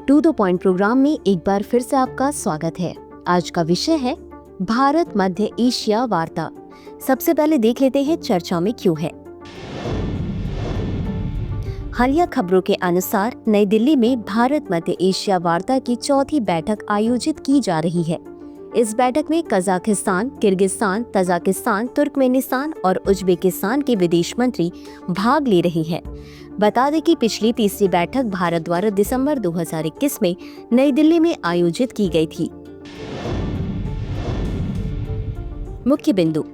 To the point programme में एक बार फिर से आपका स्वागत है। आज का विषय है भारत मध्य एशिया वार्ता। सबसे पहले देख लेते हैं चर्चा में क्यों है। हालिया खबरों के अनुसार नई दिल्ली में भारत मध्य एशिया वार्ता की चौथी बैठक आयोजित की जा रही है। इस बैठक में कजाकिस्तान, किर्गिस्तान, तजाकिस्तान, तुर्कमेनिस्तान और उज्बेकिस्तान के विदेश मंत्री भाग ले रहे हैं। बता दें कि पिछली तीसरी बैठक भारत द्वारा दिसंबर 2021 में नई दिल्ली में आयोजित की गई थी। मुख्य बिंदु,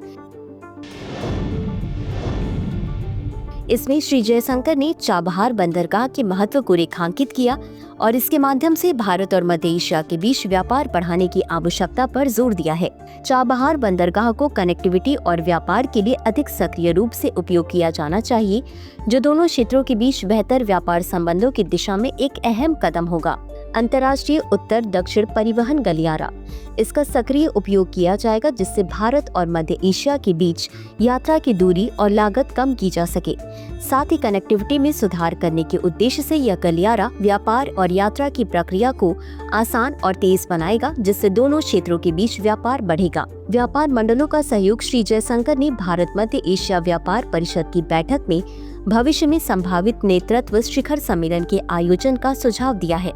इसमें श्री जयशंकर ने चाबहार बंदरगाह के महत्व को रेखांकित किया और इसके माध्यम से भारत और मध्य एशिया के बीच व्यापार बढ़ाने की आवश्यकता पर जोर दिया है। चाबहार बंदरगाह को कनेक्टिविटी और व्यापार के लिए अधिक सक्रिय रूप से उपयोग किया जाना चाहिए, जो दोनों क्षेत्रों के बीच बेहतर व्यापार संबंधों की दिशा में एक अहम कदम होगा। अंतर्राष्ट्रीय उत्तर दक्षिण परिवहन गलियारा, इसका सक्रिय उपयोग किया जाएगा जिससे भारत और मध्य एशिया के बीच यात्रा की दूरी और लागत कम की जा सके। साथ ही कनेक्टिविटी में सुधार करने के उद्देश्य से यह गलियारा व्यापार और यात्रा की प्रक्रिया को आसान और तेज बनाएगा, जिससे दोनों क्षेत्रों के बीच व्यापार बढ़ेगा। व्यापार मंडलों का सहयोग श्री जयशंकर ने भारत मध्य एशिया व्यापार परिषद की बैठक में भविष्य में संभावित नेतृत्व शिखर सम्मेलन के आयोजन का सुझाव दिया है।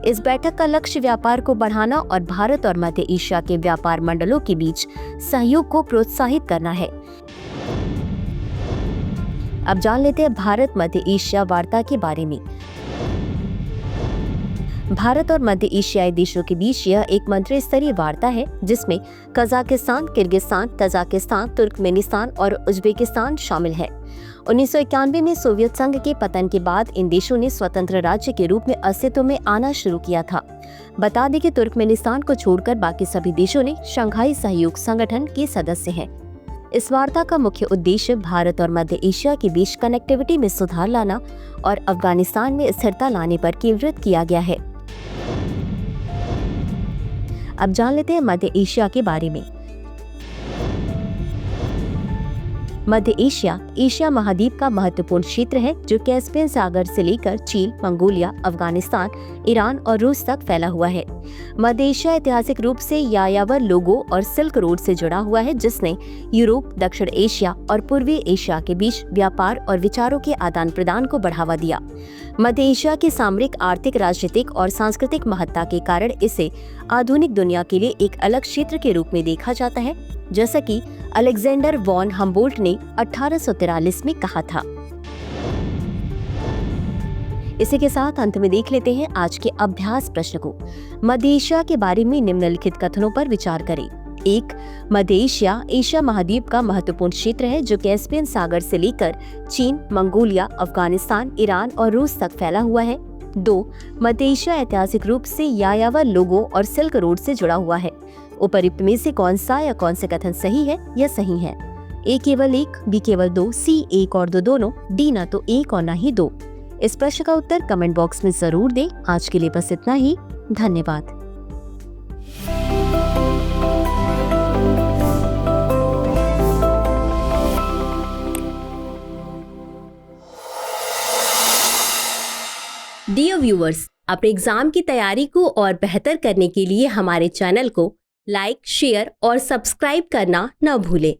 इस बैठक का लक्ष्य व्यापार को बढ़ाना और भारत और मध्य एशिया के व्यापार मंडलों के बीच सहयोग को प्रोत्साहित करना है। अब जान लेते हैं भारत मध्य एशिया वार्ता के बारे में। भारत और मध्य एशियाई देशों के बीच यह एक मंत्री स्तरीय वार्ता है जिसमें कजाकिस्तान, किर्गिस्तान, तजाकिस्तान, तुर्कमेनिस्तान और उज्बेकिस्तान शामिल है। 1991 में सोवियत संघ के पतन के बाद इन देशों ने स्वतंत्र राज्य के रूप में अस्तित्व में आना शुरू किया था। बता दें कि तुर्कमेनिस्तान को छोड़कर बाकी सभी देशों ने शंघाई सहयोग संगठन के सदस्य हैं। इस वार्ता का मुख्य उद्देश्य भारत और मध्य एशिया के बीच कनेक्टिविटी में सुधार लाना और अफगानिस्तान में स्थिरता लाने पर केंद्रित किया गया है। अब जान लेते हैं मध्य एशिया के बारे में। मध्य एशिया एशिया महाद्वीप का महत्वपूर्ण क्षेत्र है जो कैस्पियन सागर से लेकर चीन, मंगोलिया, अफगानिस्तान, ईरान और रूस तक फैला हुआ है। मध्य एशिया ऐतिहासिक रूप से यायावर लोगों और सिल्क रोड से जुड़ा हुआ है, जिसने यूरोप, दक्षिण एशिया और पूर्वी एशिया के बीच व्यापार और विचारों के आदान प्रदान को बढ़ावा दिया। मध्य एशिया की सामरिक, आर्थिक, राजनीतिक और सांस्कृतिक महत्ता के कारण इसे आधुनिक दुनिया के लिए एक अलग क्षेत्र के रूप में देखा जाता है, जैसा कि अलेक्जेंडर वॉन हम्बोल्ट ने 1843 में कहा था। इसी के साथ अंत में देख लेते हैं आज के अभ्यास प्रश्न को। मध्य एशिया के बारे में निम्नलिखित कथनों पर विचार करें। 1. मध्य एशिया एशिया महाद्वीप का महत्वपूर्ण क्षेत्र है जो कैस्पियन सागर से लेकर चीन, मंगोलिया, अफगानिस्तान, ईरान और रूस तक फैला हुआ है। 2. मध्य एशिया ऐतिहासिक रूप से यायावर लोगों और सिल्क रोड से जुड़ा हुआ है। उपरोक्त में से कौन सा या कौन से कथन सही है या सही है? ए केवल 1, बी केवल 2, सी 1 और 2 दोनों, डी ना तो 1 और ना ही 2। इस प्रश्न का उत्तर कमेंट बॉक्स में जरूर दें। आज के लिए बस इतना ही। धन्यवाद। डियर व्यूअर्स, अपने एग्जाम की तैयारी को और बेहतर करने के लिए हमारे चैनल को लाइक, शेयर और सब्सक्राइब करना न भूलें।